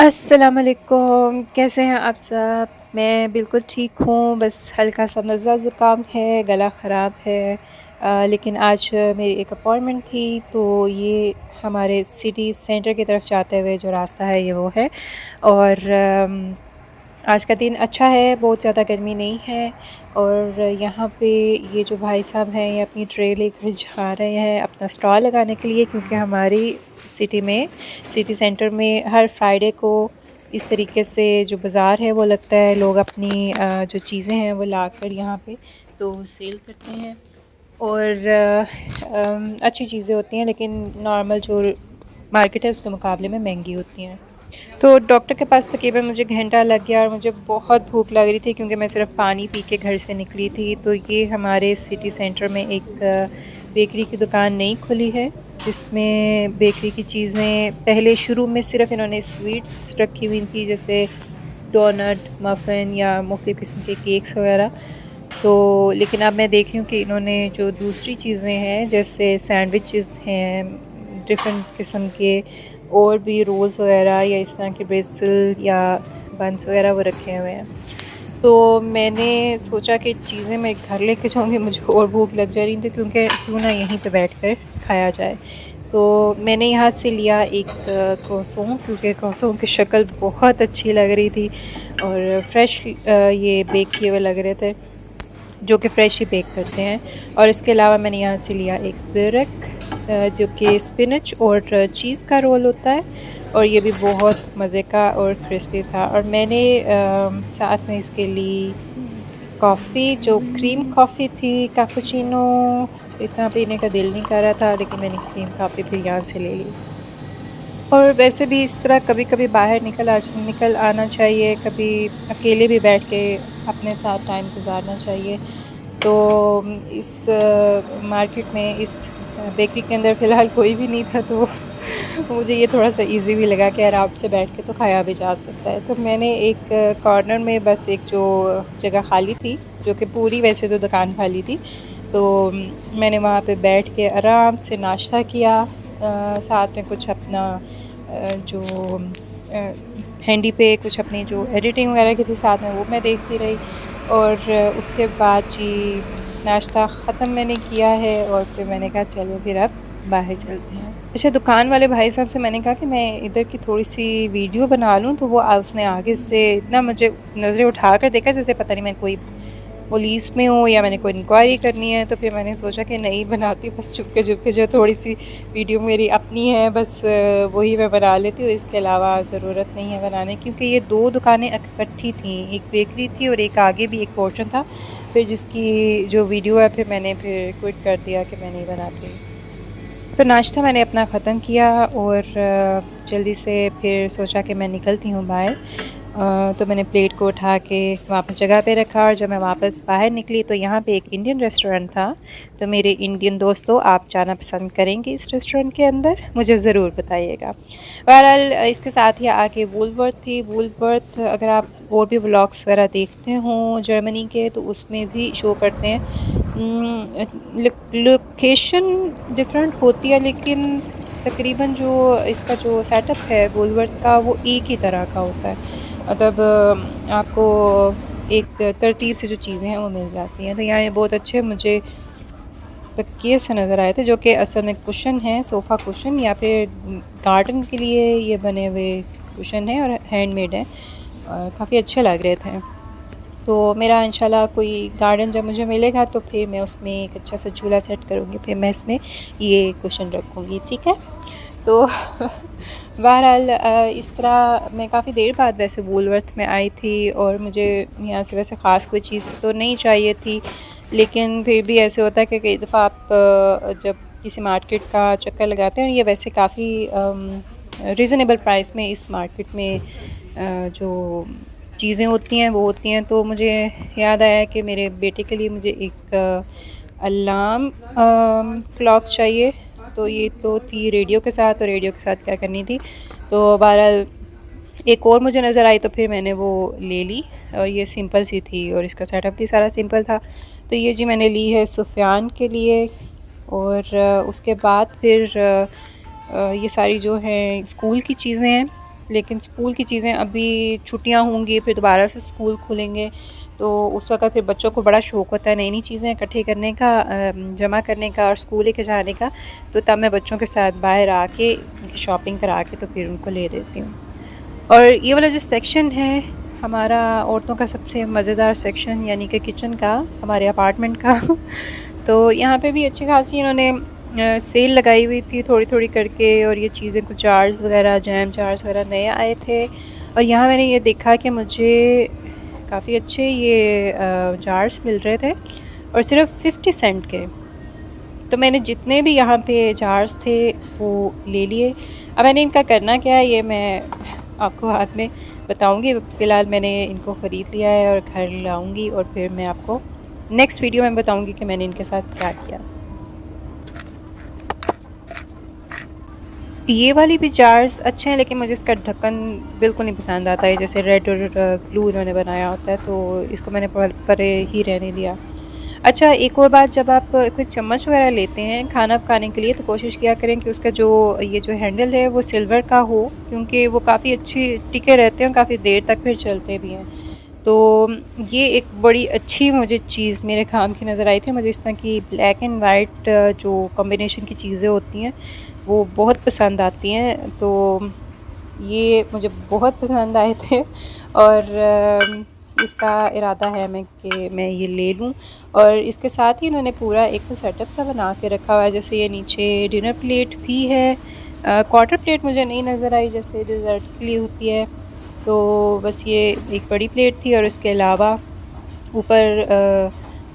अस्सलामुअलैकुम, कैसे हैं आप सब? मैं बिल्कुल ठीक हूँ, बस हल्का-सा नज़ला ज़ुकाम है, गला ख़राब है। लेकिन आज मेरी एक अपॉइंटमेंट थी, तो ये हमारे सिटी सेंटर की तरफ जाते हुए जो रास्ता है, ये वो है। और आज का दिन अच्छा है, बहुत ज़्यादा गर्मी नहीं है। और यहाँ पे ये जो भाई साहब हैं, ये अपनी ट्रे लेकर जा रहे हैं अपना स्टॉल लगाने के लिए, क्योंकि हमारी सिटी में, सिटी सेंटर में हर फ्राइडे को इस तरीके से जो बाज़ार है वो लगता है। लोग अपनी जो चीज़ें हैं वो लाकर यहाँ पे तो सेल करते हैं। और अच्छी चीज़ें होती हैं, लेकिन नॉर्मल जो मार्केट है उसके मुकाबले में महंगी होती हैं। तो डॉक्टर के पास तकरीबन मुझे घंटा लग गया और मुझे बहुत भूख लग रही थी, क्योंकि मैं सिर्फ पानी पी के घर से निकली थी। तो ये हमारे सिटी सेंटर में एक बेकरी की दुकान नई खुली है, जिसमें बेकरी की चीज़ें पहले शुरू में सिर्फ इन्होंने स्वीट्स रखी हुई थी, जैसे डोनट, मफ़िन या मुख्तलिफ़ किस्म के केक्स वगैरह। तो लेकिन अब मैं देख रही हूँ कि इन्होंने जो दूसरी चीज़ें हैं, जैसे सैंडविचेस हैं डिफ़रेंट किस्म के, और भी रोल्स वगैरह या इस तरह के ब्रेसल या बन्स वगैरह वो रखे हुए हैं। तो मैंने सोचा कि चीज़ें मैं घर लेके जाऊँगी, मुझे और भूख लग जा रही थी, क्योंकि क्यों ना यहीं पे बैठकर खाया जाए। तो मैंने यहाँ से लिया एक क्रोसॉन, क्योंकि क्रोसॉन की शक्ल बहुत अच्छी लग रही थी और फ्रेश ये बेक किए हुए लग रहे थे, जो कि फ़्रेश ही बेक करते हैं। और इसके अलावा मैंने यहाँ से लिया एक ब्रेक, जो कि स्पिनच और चीज़ का रोल होता है, और ये भी बहुत मज़े का और क्रिस्पी था। और मैंने साथ में इसके लिए कॉफ़ी, जो क्रीम कॉफ़ी थी, कैपुचिनो इतना पीने का दिल नहीं कर रहा था, लेकिन मैंने क्रीम कॉफ़ी फिर यहाँ से ले ली। और वैसे भी इस तरह कभी-कभी बाहर निकल आना चाहिए, कभी अकेले भी बैठ के अपने साथ टाइम गुज़ारना चाहिए। तो इस मार्केट में, इस बेकरी के अंदर फ़िलहाल कोई भी नहीं था, तो मुझे ये थोड़ा-सा ईज़ी भी लगा कि आराम से बैठ के तो खाया भी जा सकता है। तो मैंने एक कॉर्नर में बस एक जो जगह खाली थी, जो कि पूरी वैसे तो दुकान खाली थी, तो मैंने वहाँ पे बैठ के आराम से नाश्ता किया। साथ में कुछ अपना जो हैंडी पे कुछ अपनी जो एडिटिंग वगैरह की थी, साथ में वो मैं देखती रही। और उसके बाद जी नाश्ता ख़त्म मैंने किया है, और फिर मैंने कहा चलो फिर अब बाहर चलते हैं। अच्छा, दुकान वाले भाई साहब से मैंने कहा कि मैं इधर की थोड़ी-सी वीडियो बना लूँ, तो वो उसने आगे से इतना मुझे नज़रें उठा कर देखा, जैसे पता नहीं मैं कोई पुलिस में हूँ या मैंने कोई इंक्वायरी करनी है। तो फिर मैंने सोचा कि नहीं बनाती, बस चुपके-चुपके जो थोड़ी-सी वीडियो मेरी अपनी है, बस वही मैं बना लेती हूँ। इसके अलावा ज़रूरत नहीं है बनाने, क्योंकि ये 2 दुकानें इकट्ठी थीं, एक बेकरी थी और एक आगे भी एक पोर्शन था। फिर जिसकी जो वीडियो है, फिर मैंने फिर क्विट कर दिया कि मैं नहीं बनाती। तो नाश्ता मैंने अपना ख़त्म किया, और जल्दी से फिर सोचा कि मैं निकलती हूँ बाहर। तो मैंने प्लेट को उठा के वापस जगह पे रखा, और जब मैं वापस बाहर निकली तो यहाँ पे एक इंडियन रेस्टोरेंट था। तो मेरे इंडियन दोस्तों, आप जाना पसंद करेंगे इस रेस्टोरेंट के अंदर? मुझे ज़रूर बताइएगा। बहरहाल इसके साथ ही आगे वूलवर्थ थी। वूलवर्थ, अगर आप और भी व्लॉग्स वगैरह देखते हों जर्मनी के, तो उसमें भी शो करते हैं। लोकेशन डिफरेंट होती है, लेकिन तकरीबन जो इसका जो सेटअप है वूलवर्थ का, वो एक ही तरह का होता है। मतलब आपको एक तरतीब से जो चीज़ें हैं वो मिल जाती हैं। तो यहाँ ये बहुत अच्छे मुझे तकिए से नज़र आए थे, जो कि असल में कुशन हैं, सोफ़ा कुशन, या फिर गार्डन के लिए ये बने हुए कुशन हैं और हैंडमेड हैं। काफ़ी अच्छे लग रहे थे। तो मेरा इंशाल्लाह कोई गार्डन जब मुझे मिलेगा, तो फिर मैं उसमें एक अच्छा सा झूला सेट करूँगी, फिर मैं इसमें ये कुशन रखूँगी, ठीक है? तो बहरहाल इस तरह मैं काफ़ी देर बाद वैसे वूलवर्थ में आई थी, और मुझे यहाँ से वैसे ख़ास कोई चीज़ तो नहीं चाहिए थी, लेकिन फिर भी ऐसे होता है कि कई दफ़ा आप जब किसी मार्केट का चक्कर लगाते हैं, ये वैसे काफ़ी रीज़नेबल प्राइस में इस मार्केट में जो चीज़ें होती हैं वो होती हैं। तो मुझे याद आया कि मेरे बेटे के लिए मुझे एक अलार्म क्लॉक चाहिए। तो ये तो थी रेडियो के साथ, और रेडियो के साथ क्या करनी थी। तो बहरहाल एक और मुझे नज़र आई, तो फिर मैंने वो ले ली, और ये सिंपल सी थी और इसका सेटअप भी सारा सिंपल था। तो ये जी मैंने ली है सुफ़ियान के लिए। और उसके बाद फिर ये सारी जो हैं स्कूल की चीज़ें हैं, लेकिन स्कूल की चीज़ें अभी छुट्टियां होंगी, फिर दोबारा से स्कूल खुलेंगे, तो उस वक़्त फिर बच्चों को बड़ा शौक़ होता है नई-नई चीज़ें इकट्ठे करने का, जमा करने का और स्कूल लेके जाने का। तो तब मैं बच्चों के साथ बाहर आके उनकी शॉपिंग करा के तो फिर उनको ले देती हूँ। और ये वाला जो सेक्शन है हमारा औरतों का सबसे मज़ेदार सेक्शन, यानी कि किचन का, हमारे अपार्टमेंट का तो यहाँ पे भी अच्छी खासी इन्होंने सेल लगाई हुई थी थोड़ी-थोड़ी करके, और ये चीज़ें कुछ जार्स वग़ैरह, जैम जार्स वग़ैरह नए आए थे। और यहाँ मैंने ये देखा कि मुझे काफ़ी अच्छे ये जार्स मिल रहे थे और सिर्फ़ 50 सेंट के। तो मैंने जितने भी यहाँ पे जार्स थे वो ले लिए। अब मैंने इनका करना क्या है ये मैं आपको बाद में बताऊँगी। फ़िलहाल मैंने इनको ख़रीद लिया है और घर लाऊँगी, और फिर मैं आपको नेक्स्ट वीडियो में बताऊँगी कि मैंने इनके साथ क्या किया। ये वाली भी जार्स अच्छे हैं, लेकिन मुझे इसका ढक्कन बिल्कुल नहीं पसंद आता है, जैसे रेड और ब्लू इन्होंने बनाया होता है, तो इसको मैंने परे ही रहने दिया। अच्छा, एक और बात, जब आप कोई चम्मच वगैरह लेते हैं खाना पकाने के लिए, तो कोशिश किया करें कि उसका जो ये जो हैंडल है वो सिल्वर का हो, क्योंकि वो काफ़ी अच्छी टिके रहते हैं, काफ़ी देर तक फिर चलते भी हैं। तो ये एक बड़ी अच्छी मुझे चीज़ मेरे काम की नज़र आई थी। मुझे इस तरह की ब्लैक एंड वाइट जो कॉम्बिनेशन की चीज़ें होती हैं वो बहुत पसंद आती हैं, तो ये मुझे बहुत पसंद आए थे, और इसका इरादा है मैं ये ले लूँ। और इसके साथ ही इन्होंने पूरा एक तो सेटअप सा बना के रखा हुआ है, जैसे ये नीचे डिनर प्लेट भी है। क्वार्टर प्लेट मुझे नहीं नज़र आई, जैसे डिज़र्ट के लिए होती है। तो बस ये एक बड़ी प्लेट थी, और इसके अलावा ऊपर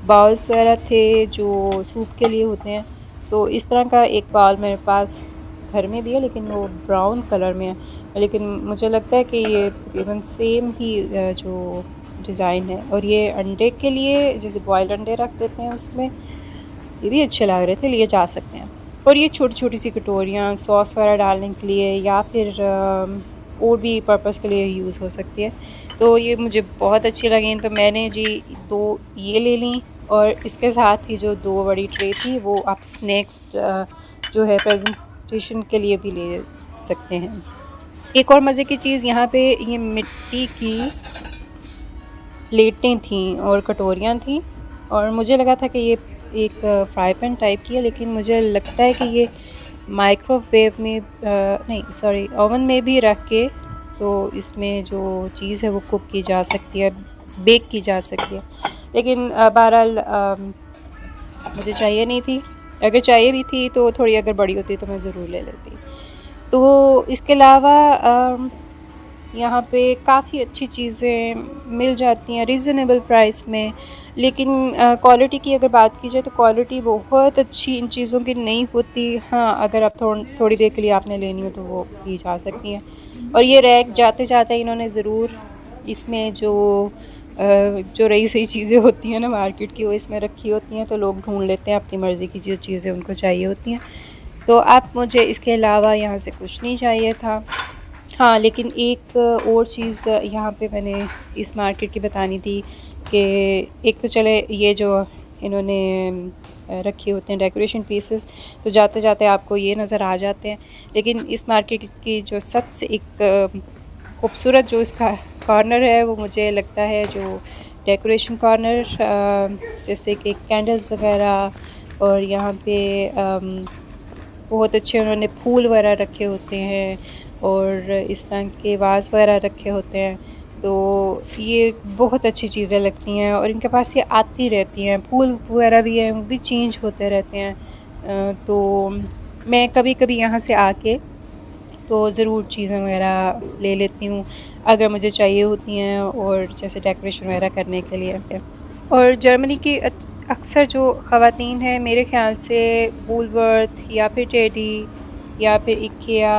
बाउल्स वगैरह थे जो सूप के लिए होते हैं। तो इस तरह का एक बाउल मेरे पास घर में भी है, लेकिन वो ब्राउन कलर में है, लेकिन मुझे लगता है कि ये तकरीबन सेम ही जो डिज़ाइन है। और ये अंडे के लिए, जैसे बॉयल्ड अंडे रख देते हैं उसमें, ये भी अच्छे लग रहे थे, लिए जा सकते हैं। और ये छोटी-छोटी सी कटोरियाँ सॉस वगैरह डालने के लिए, या फिर और भी पर्पज़ के लिए यूज़ हो सकती है। तो ये मुझे बहुत अच्छी लगी, तो मैंने जी 2 ये ले लीं, और इसके साथ ही जो 2 बड़ी ट्रे थी वो आप स्नैक्स जो है प्रेजेंटेशन के लिए भी ले सकते हैं। एक और मज़े की चीज़, यहाँ पे ये मिट्टी की प्लेटें थीं और कटोरियाँ थीं, और मुझे लगा था कि ये एक फ्राई पैन टाइप की है, लेकिन मुझे लगता है कि ये माइक्रोवेव में नहीं सॉरी ओवन में भी रख के तो इसमें जो चीज़ है वो कुक की जा सकती है, बेक की जा सकती है। लेकिन बहरहाल मुझे चाहिए नहीं थी। अगर चाहिए भी थी तो थोड़ी अगर बड़ी होती तो मैं ज़रूर ले लेती। तो इसके अलावा यहाँ पे काफ़ी अच्छी चीज़ें मिल जाती हैं रीज़नेबल प्राइस में, लेकिन क्वालिटी की अगर बात की जाए तो क्वालिटी बहुत अच्छी इन चीज़ों की नहीं होती। हाँ, अगर आप थोड़ी देर के लिए आपने लेनी हो तो वो ली जा सकती हैं। और ये रैक जाते-जाते इन्होंने ज़रूर इसमें जो रही सही चीज़ें होती हैं ना मार्केट की, वो इसमें रखी होती हैं, तो लोग ढूँढ लेते हैं अपनी मर्ज़ी की जो चीज़ें उनको चाहिए होती हैं। तो अब मुझे इसके अलावा यहाँ से कुछ नहीं चाहिए था। हाँ, लेकिन एक और चीज़ यहाँ पे मैंने इस मार्केट की बतानी थी कि एक तो चले ये जो इन्होंने रखे होते हैं डेकोरेशन पीसेस, तो जाते-जाते आपको ये नज़र आ जाते हैं। लेकिन इस मार्केट की जो सबसे एक खूबसूरत जो इसका कॉर्नर है, वो मुझे लगता है जो डेकोरेशन कॉर्नर, जैसे कि कैंडल्स वगैरह, और यहाँ पे बहुत अच्छे उन्होंने फूल वगैरह रखे होते हैं, और इस तरह के वास वगैरह रखे होते हैं। तो ये बहुत अच्छी चीज़ें लगती हैं, और इनके पास ये आती रहती हैं। फूल वगैरह भी हैं, वो भी चेंज होते रहते हैं। तो मैं कभी-कभी यहाँ से आके तो ज़रूर चीज़ें वगैरह ले लेती हूँ, अगर मुझे चाहिए होती हैं, और जैसे डेकोरेशन वगैरह करने के लिए। और जर्मनी की अक्सर जो ख़वातीन हैं, मेरे ख़्याल से वूलवर्थ या फिर टेडी या फिर इकेया,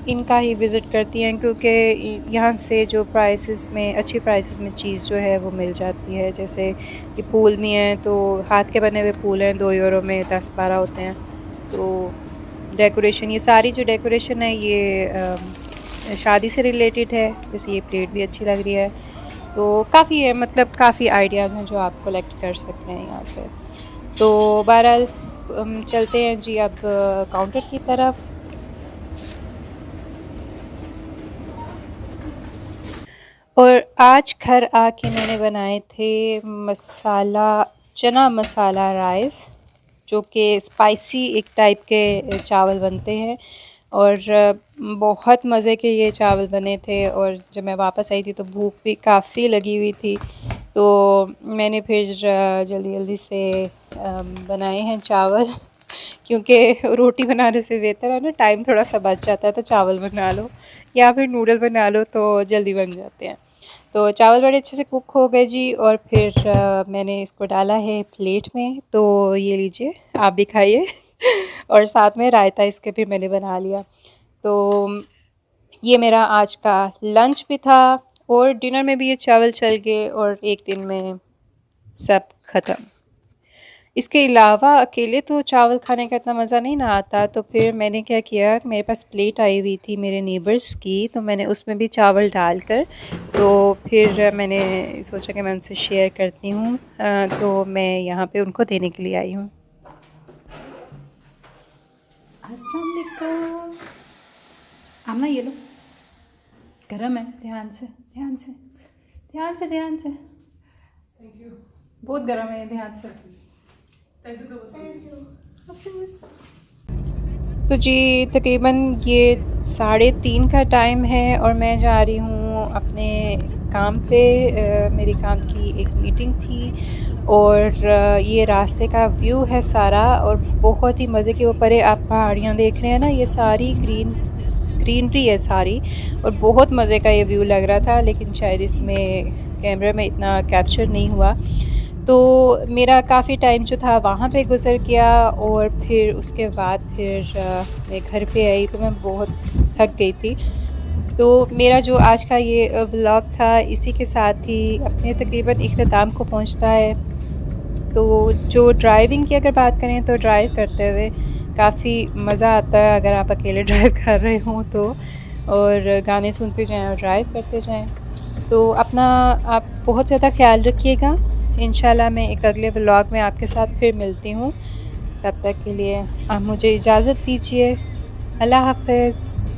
इनका ही विज़िट करती हैं, क्योंकि यहाँ से जो प्राइसेस में अच्छी प्राइसेस में चीज़ जो है वो मिल जाती है। जैसे कि फूल भी हैं, तो हाथ के बने हुए फूल हैं, 2 यूरो में 10-12 होते हैं। तो डेकोरेशन, ये सारी जो डेकोरेशन है ये शादी से रिलेटेड है। जैसे ये प्लेट भी अच्छी लग रही है, तो काफ़ी है, मतलब काफ़ी आइडियाज़ हैं जो आप कलेक्ट कर सकते हैं यहाँ से। तो बहरहाल चलते हैं जी अब काउंटर की तरफ। और आज घर आके मैंने बनाए थे मसाला चना मसाला राइस, जो कि स्पाइसी एक टाइप के चावल बनते हैं। और बहुत मज़े के ये चावल बने थे, और जब मैं वापस आई थी तो भूख भी काफ़ी लगी हुई थी, तो मैंने फिर जल्दी जल्दी से बनाए हैं चावल क्योंकि रोटी बनाने से बेहतर है ना, टाइम थोड़ा सा बच जाता है, तो चावल बना लो या फिर नूडल बना लो तो जल्दी बन जाते हैं। तो चावल बड़े अच्छे से कुक हो गए जी, और फिर मैंने इसको डाला है प्लेट में, तो ये लीजिए आप भी खाइए और साथ में रायता इसके भी मैंने बना लिया। तो ये मेरा आज का लंच भी था, और डिनर में भी ये चावल चल गए, और एक दिन में सब ख़त्म। इसके अलावा अकेले तो चावल खाने का इतना मज़ा नहीं ना आता, तो फिर मैंने क्या किया, मेरे पास प्लेट आई हुई थी मेरे नेबर्स की, तो मैंने उसमें भी चावल डालकर, तो फिर मैंने सोचा कि मैं उनसे शेयर करती हूँ, तो मैं यहाँ पे उनको देने के लिए आई हूँ। अस्सलाम वालेकुम। आमना ये लो, गरम है, ध्यान से ध्यान से ध्यान से ध्यान से। Thank you. बहुत गरम है, ध्यान से। Thank you so much. तो जी तकरीबन ये 3:30 का टाइम है, और मैं जा रही हूँ अपने काम पे। मेरी काम की एक मीटिंग थी, और ये रास्ते का व्यू है सारा, और बहुत ही मज़े के ऊपर है। आप पहाड़ियाँ देख रहे हैं ना, ये सारी ग्रीनरी है सारी, और बहुत मज़े का ये व्यू लग रहा था, लेकिन शायद इसमें कैमरे में इतना कैप्चर नहीं हुआ। तो मेरा काफ़ी टाइम जो था वहाँ पे गुज़र गया, और फिर उसके बाद फिर मैं घर पे आई तो मैं बहुत थक गई थी। तो मेरा जो आज का ये व्लॉग था, इसी के साथ ही अपने तकरीबन इख्तिताम को पहुँचता है। तो जो ड्राइविंग की अगर बात करें, तो ड्राइव करते हुए काफ़ी मज़ा आता है अगर आप अकेले ड्राइव कर रहे हों तो, और गाने सुनते जाएं और ड्राइव करते जाएं। तो अपना आप बहुत ज़्यादा ख्याल रखिएगा। इंशाल्लाह मैं एक अगले व्लॉग में आपके साथ फिर मिलती हूँ। तब तक के लिए आप मुझे इजाज़त दीजिए। अल्लाह हाफ़िज़।